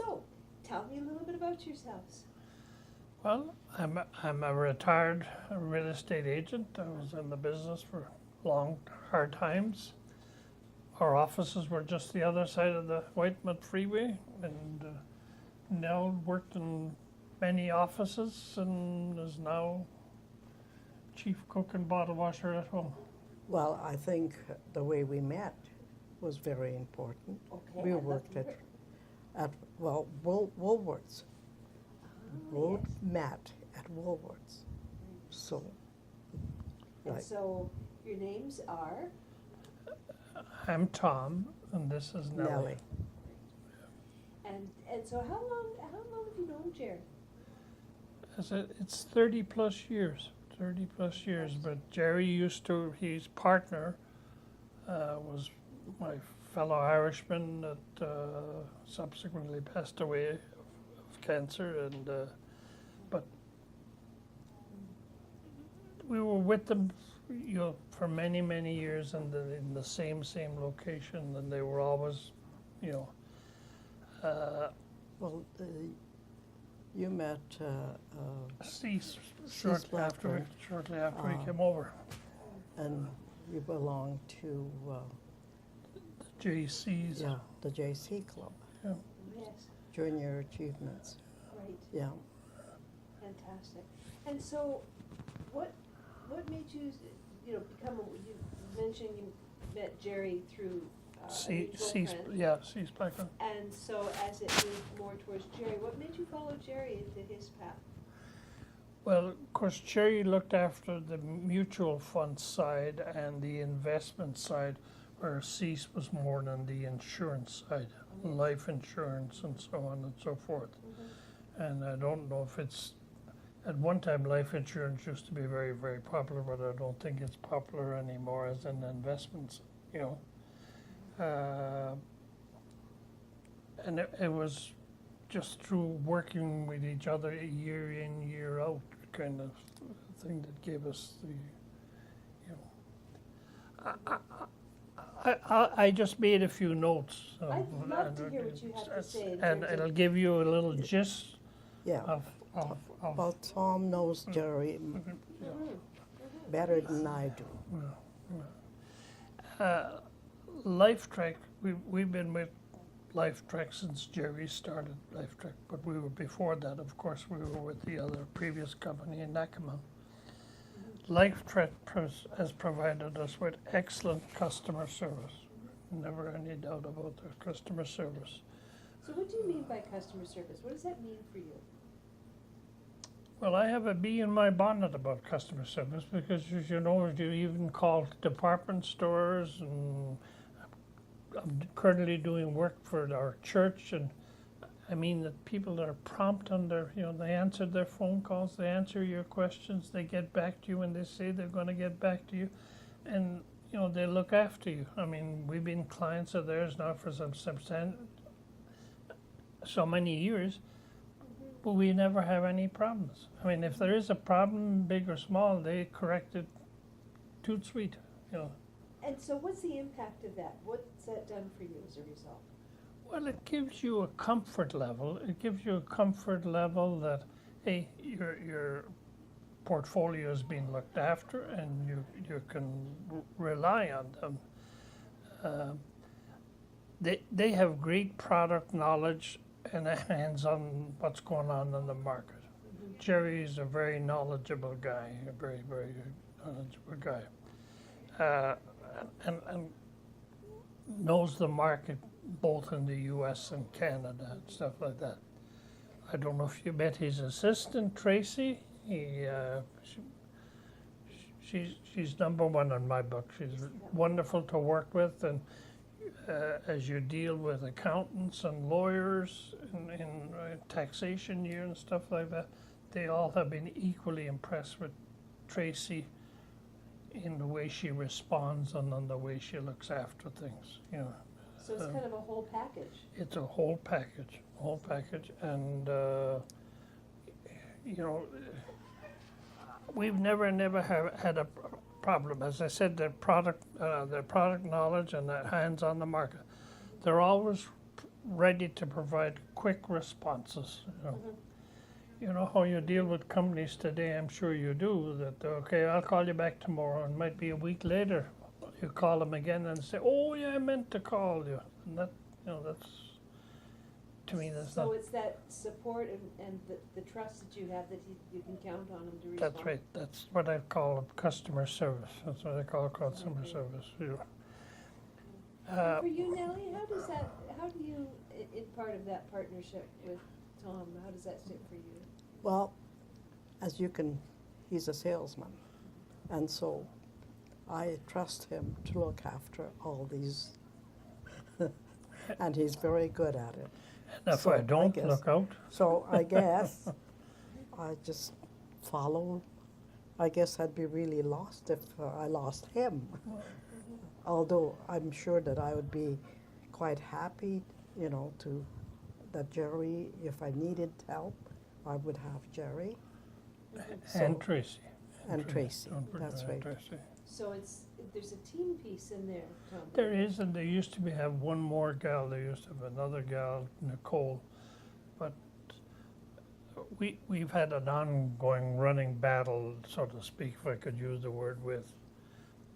So, tell me a little bit about yourselves. Well, I'm a retired real estate agent. I was in the business for long, hard times. Our offices were just the other side of the Whitemud Freeway, and Nell worked in many offices and is now chief cook and bottle washer at home. Well, I think the way we met was very important. Okay, We I'd love worked to hear it. at Woolworths. Both yes. met at Woolworths. So, And right. so, your names are? I'm Tom, and this is Nellie. Nellie. And so how long have you known Jerry? It's 30 plus years, but Jerry his partner was my fellow Irishman that subsequently passed away of cancer, and but we were with them, for many, many years in the same location, and they were always, Well, you met ceased Cease Blackburn. shortly after he Ah. came over. and you belonged to JC's. the JC Club, Yes, Junior Achievements. right, Yeah. fantastic. And so, what made you, become, you mentioned you met Jerry through a mutual friend. Cease Blackburn. And so as it moved more towards Jerry, what made you follow Jerry into his path? Well, of course, Jerry looked after the mutual fund side and the investment side, where Cease was more than the insurance side, life insurance and so on and so forth. And I don't know if at one time life insurance used to be very, very popular, but I don't think it's popular anymore as an investment, and it was just through working with each other year in, year out kind of thing that gave us I just made a few notes. I'd love to hear what you have to say in And terms of- it'll give you a little gist Yeah. of Well, Tom knows Jerry better than I do. Lifetrek. We've been with Lifetrek since Jerry started Lifetrek, but we were before that. Of course, we were with the other previous company in Nakama. Lifetrek has provided us with excellent customer service. Never any doubt about their customer service. So what do you mean by customer service? What does that mean for you? Well, I have a bee in my bonnet about customer service because, as you know, you even call department stores, and I'm currently doing work for our church, and I mean that people are prompt on their, they answer their phone calls, they answer your questions, they get back to you when they say they're going to get back to you, and, they look after you. I mean, we've been clients of theirs now for so many years, but we never have any problems. I mean, if there is a problem, big or small, they correct it toot sweet, And so what's the impact of that? What's that done for you as a result? Well, it gives you a comfort level. It gives you a comfort level that, hey, your portfolio is being looked after, and you can rely on them. They have great product knowledge and hands on what's going on in the market. Jerry is a very knowledgeable guy, a very, very knowledgeable guy, and knows the market both in the U.S. and Canada and stuff like that. I don't know if you met his assistant, Tracy. She's number one in my book. She's wonderful to work with, and as you deal with accountants and lawyers in taxation year and stuff like that, they all have been equally impressed with Tracy in the way she responds and in the way she looks after things. So it's kind of a whole package. It's a whole package, and we've never had a problem. As I said, their product knowledge and their hands on the market. They're always ready to provide quick responses. Mhm. You know how you deal with companies today, I'm sure you do, that, okay, I'll call you back tomorrow, and it might be a week later, you call them again and say, oh, yeah, I meant to call you. And that, that's, to me, that's not, So it's that support and the trust that you have that you can count on them to respond. that's right, that's what I call customer service, that's what I call customer Okay. service, And for you, Nellie, how do you, in part of that partnership with Tom, how does that sit for you? Well, he's a salesman, and so I trust him to look after all these, and he's very good at it. And if So I don't, guess- look out. So I guess I just follow. I guess I'd be really lost if I lost him. Although I'm sure that I would be quite happy, that Jerry, if I needed help, I would have Jerry And So- Tracy. and Tracy. Don't forget That's about right. Tracy. So there's a team piece in there, Tom. There is, and there used to have one more gal. There used to have another gal, Nicole, but we've had an ongoing running battle, so to speak, if I could use the word, with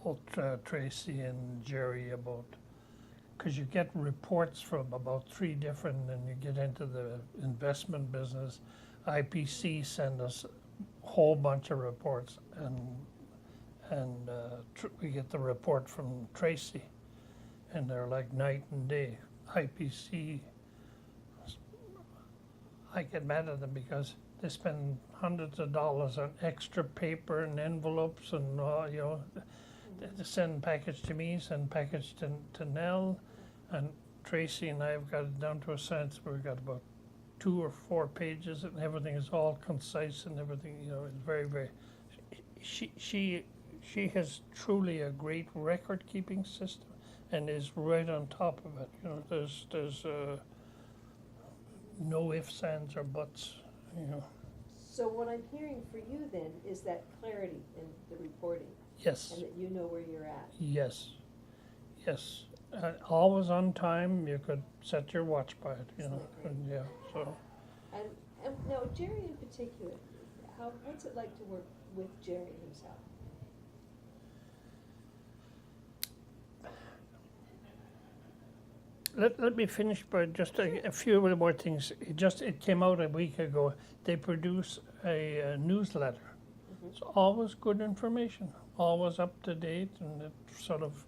both Tracy and Jerry about, because you get reports from about 3 different, and you get into the investment business. IPC send us a whole bunch of reports, and we get the report from Tracy, and they're like night and day. IPC, I get mad at them because they spend hundreds of dollars on extra paper and envelopes and they send package to me, send package to Nell, and Tracy and I have got it down to a science where we've got about 2 or 4 pages, and everything is all concise and everything. It's very, very. She has truly a great record keeping system, and is right on top of it. There's no ifs, ands, or buts. So what I'm hearing for you then is that clarity in the reporting, Yes. and that you know where you're at. Yes. Always on time. You could set your watch by it. And yeah. So. And now Jerry in particular, what's it like to work with Jerry himself? Let me finish by just a few more things. It came out a week ago. They produce a newsletter. Mm-hmm. It's always good information, always up to date, and it sort of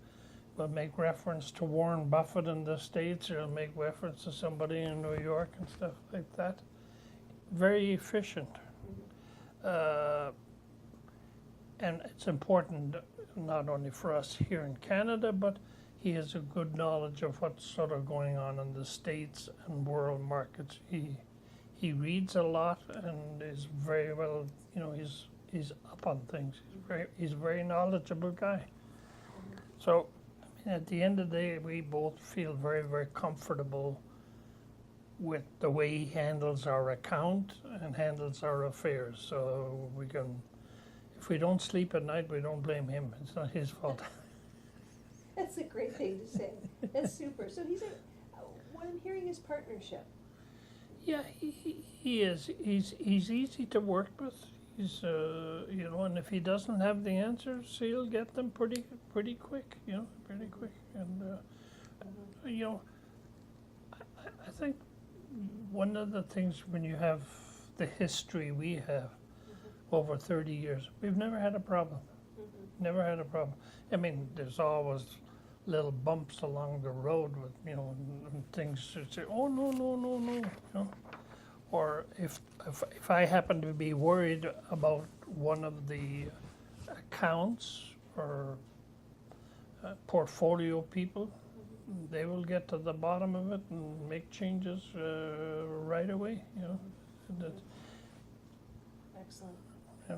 will make reference to Warren Buffett in the States, or it'll make reference to somebody in New York and stuff like that. Very efficient. And it's important not only for us here in Canada, but he has a good knowledge of what's sort of going on in the States and world markets. He reads a lot and is very well, he's up on things. He's a very knowledgeable guy. So, at the end of the day, we both feel very, very comfortable with the way he handles our account and handles our affairs. So we can, if we don't sleep at night, we don't blame him. It's not his fault. That's a great thing to say. That's super. So what I'm hearing is partnership. Yeah, he is. He's easy to work with. He's and if he doesn't have the answers, he'll get them pretty quick. Pretty quick. And I think one of the things when you have the history we have over 30 years, we've never had a problem. Never had a problem. I mean, there's always little bumps along the road with, and things that say, oh, no. Or if I happen to be worried about one of the accounts or portfolio people, they will get to the bottom of it and make changes right away, Excellent. Yeah.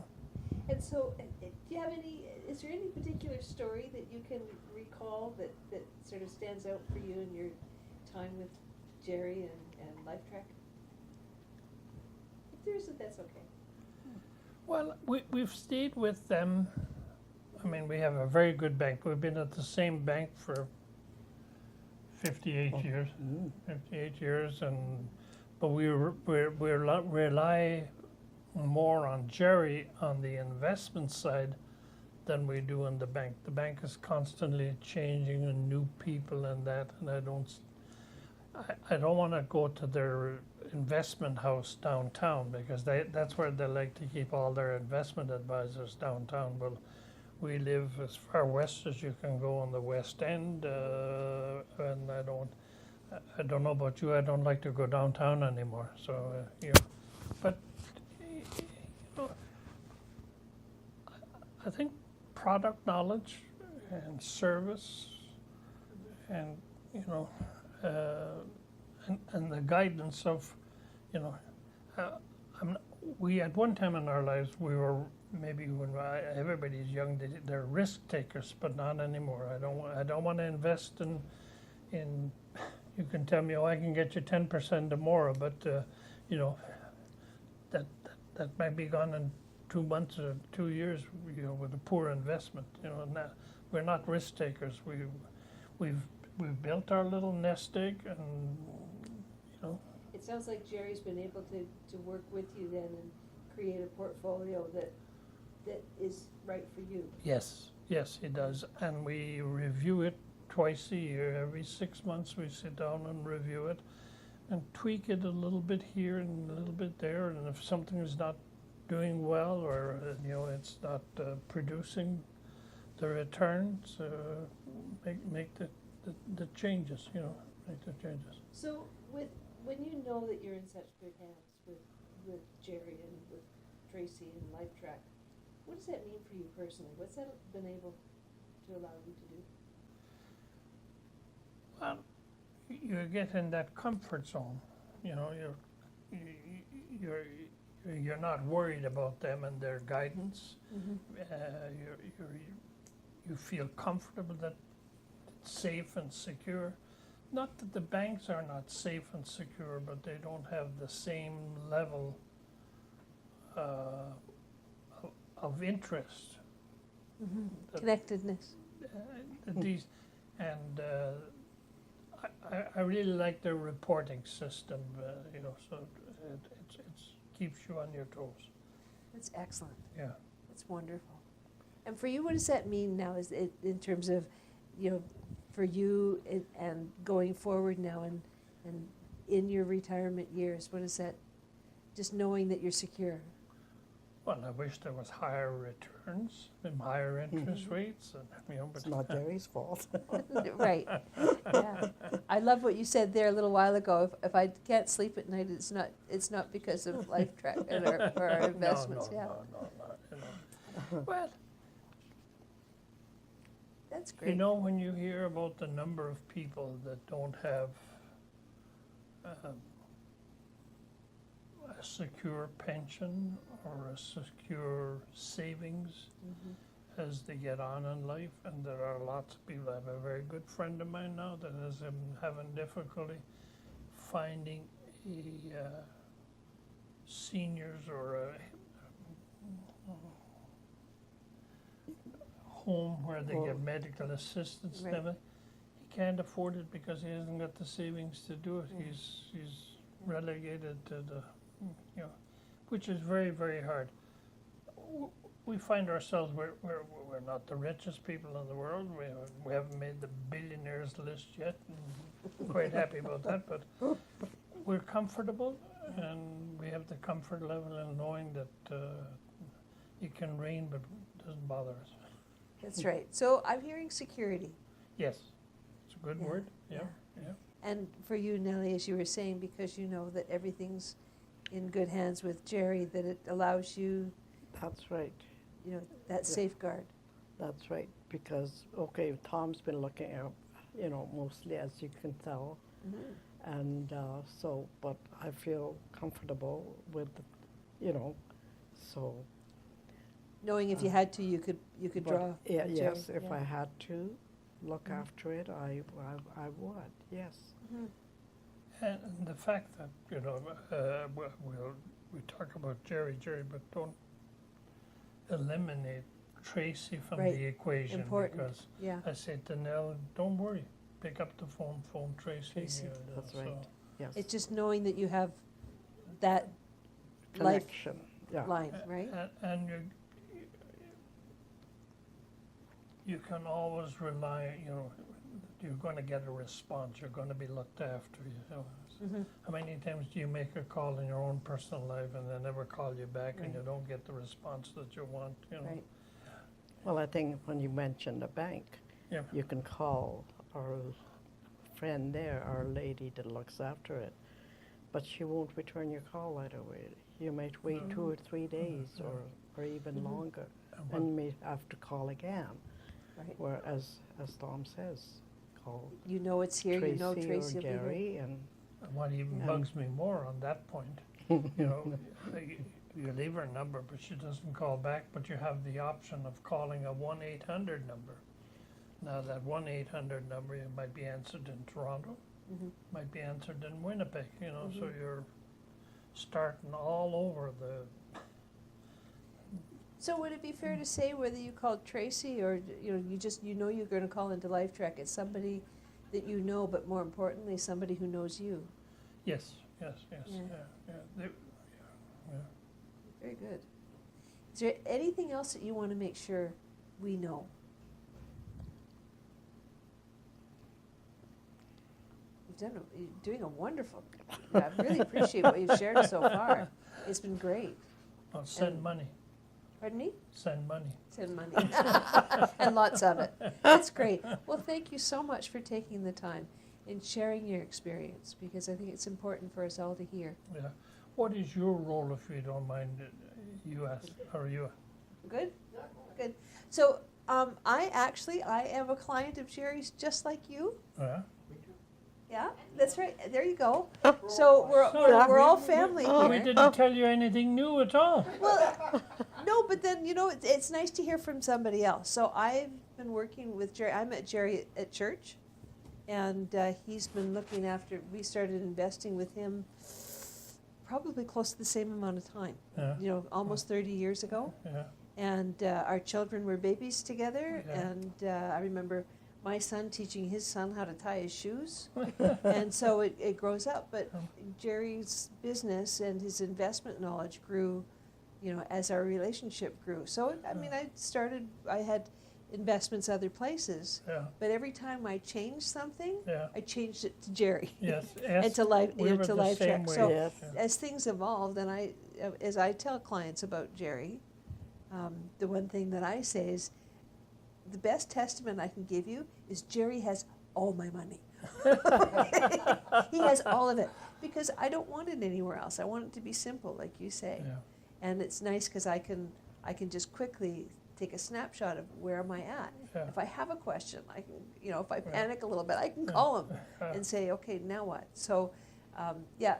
And so, do you have is there any particular story that you can recall that sort of stands out for you in your time with Jerry and Lifetrek? If there isn't, that's okay. Well, we've stayed with them. I mean, we have a very good bank. We've been at the same bank for 58 years. Mm. 58 years, but we rely more on Jerry on the investment side than we do in the bank. The bank is constantly changing and new people and that, and I don't want to go to their investment house downtown because that's where they like to keep all their investment advisors downtown. Well, we live as far west as you can go on the West End, and I don't know about you. I don't like to go downtown anymore. So but you know, I think product knowledge and service, and and the guidance of, we at one time in our lives we were maybe when everybody's young they're risk takers, but not anymore. I don't want to invest in. You can tell me, oh, I can get you 10% or more, but that might be gone in 2 months or 2 years, with a poor investment. And we're not risk takers. We've built our little nest egg, and It sounds like Jerry's been able to work with you then and create a portfolio that is right for you. Yes, he does, and we review it twice a year. Every 6 months we sit down and review it and tweak it a little bit here and a little bit there, and if something is not doing well or it's not producing the returns, make the changes. Make the changes. So when you know that you're in such good hands with Jerry and with Tracy and Lifetrek, what does that mean for you personally? What's that been able to allow you to do? Well, you get in that comfort zone. You're not worried about them and their guidance. Mm-hmm. You feel comfortable that it's safe and secure. Not that the banks are not safe and secure, but they don't have the same level of interest. Mm-hmm. Connectedness. These, and I really like their reporting system. So it keeps you on your toes. That's excellent. Yeah. That's wonderful. And for you, what does that mean now? Is it in terms of, for you and going forward now and in your retirement years, what is that? Just knowing that you're secure. Well, I wish there was higher returns and higher interest rates, and but It's not Jerry's fault. Right. Yeah. I love what you said there a little while ago. If I can't sleep at night, it's not because of Lifetrek or our investments. No. Well, that's great. When you hear about the number of people that don't have a secure pension or a secure savings as they get on in life, and there are lots of people. I have a very good friend of mine now that is having difficulty finding a seniors or a home where they get medical assistance. Right. And he can't afford it because he hasn't got the savings to do it. Yeah. He's relegated to the, which is very, very hard. We find ourselves, we're not the richest people in the world. We haven't made the billionaires list yet. I'm quite happy about that, but we're comfortable, and we have the comfort level in knowing that it can rain, but it doesn't bother us. That's right. So I'm hearing security. Yes, it's a good word. Yeah. And for you, Nellie, as you were saying, because you know that everything's in good hands with Jerry, that it allows you, That's right. that safeguard. That's right. Because, Tom's been looking at, mostly, as you can tell. Mm-hmm. And but I feel comfortable with, so. Knowing if you had to, you could But, draw. Yeah, Jerry. yes, if Yeah. I had to look after it, I would, yes. Mhm. And the fact that, we talk about Jerry, but don't eliminate Tracy from Right. the equation. Important. Because Yeah. I said to Nell, don't worry, pick up the phone Tracy. Tracy. That's so- right. Yes. It's just knowing that you have that life Connection. Yeah. line, right? And you can always rely, you're going to get a response. You're going to be looked after. Mhm. How many times do you make a call in your own personal life and they never call you back and Right. you don't get the response that you want? Right. Well, I think when you mentioned the bank, Yeah. you can call our friend there, our lady that looks after it, but she won't return your call right away. You might wait No. 2 or 3 days Yeah. or even Mhm. longer, And and you may have to call again. Right. Whereas, as Tom says, call You know it's here, you know Tracy Tracy or will be here. Gary, and what even Yeah. bugs me more on that point, you leave her number, but she doesn't call back, but you have the option of calling a 1-800 number. Now, that 1-800 number, it might be answered in Toronto, Mhm. might be answered in Winnipeg, so Mhm. you're starting all over the, So would it be fair to say whether you called Tracy or, you know you're gonna call into Lifetrek, it's somebody that you know, but more importantly, somebody who knows you? yes, Yeah. They- Very good. Is there anything else that you wanna make sure we know? You're doing a wonderful, I really appreciate what you've shared so far. It's been great. well, send And- money, Pardon me? send money. Send money. And lots of it. That's great. Well, thank you so much for taking the time and sharing your experience, because I think it's important for us all to hear. Yeah. What is your role, if you don't mind, you ask, or you? Good? Good. So, I am a client of Jerry's just like you. Yeah? Yeah, that's right. There you go. So we're So all we- family We here. didn't tell you anything new at all. Well, no, but then, it's nice to hear from somebody else. So I've been working with Jerry. I met Jerry at church, and he's been looking after, we started investing with him probably close to the same amount of time, Yeah, almost 30 years ago. yeah, And our children were babies together, Yeah. and I remember my son teaching his son how to tie his shoes. And so it grows up, but Jerry's business and his investment knowledge grew, as our relationship grew. So, I had investments other places, yeah, but every time I changed something, yeah, I changed it to Jerry. yes. And to life, we were to the same Lifetrek. way. So Yes. as things evolved, and as I tell clients about Jerry, the one thing that I say is, the best testament I can give you is Jerry has all my money. He has all of it, because I don't want it anywhere else. I want it to be simple, like you say. Yeah, And it's nice because I can just quickly take a snapshot of where am I at. yeah, If I have a question, I can, if I Yeah. panic a little bit, I can Yeah. call him yeah, and say, okay, now what? So, yeah,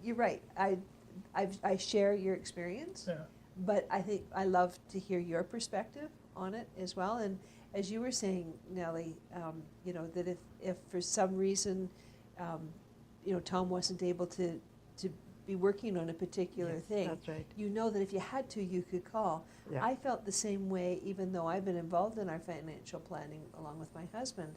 you're right. I share your experience, yeah, but I think I love to hear your perspective on it as well. And as you were saying, Nellie, that if for some reason, Tom wasn't able to be working on a particular Yes, thing, that's right. you know that if you had to, you could call. Yeah. I felt the same way, even though I've been involved in our financial planning along with my husband,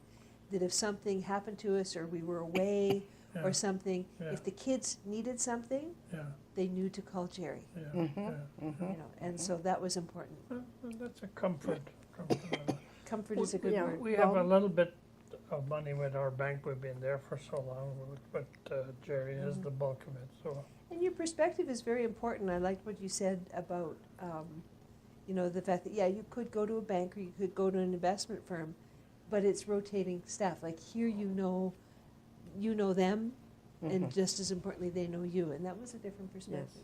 that if something happened to us or we were away yeah, or something, Yeah. if the kids needed something, yeah, they knew to call Jerry. yeah, Mhm, yeah. mhm. And so that was important. Well, That's a comfort. Comfort is a good Yeah. word. We have a Well- little bit of money with our bank. We've been there for so long, but Jerry has Mhm. the bulk of it, so. And your perspective is very important. I liked what you said about, the fact that, you could go to a bank or you could go to an investment firm, but it's rotating staff. Like here, you know them, and Mhm. just as importantly, they know you. And that was a different perspective. Yes.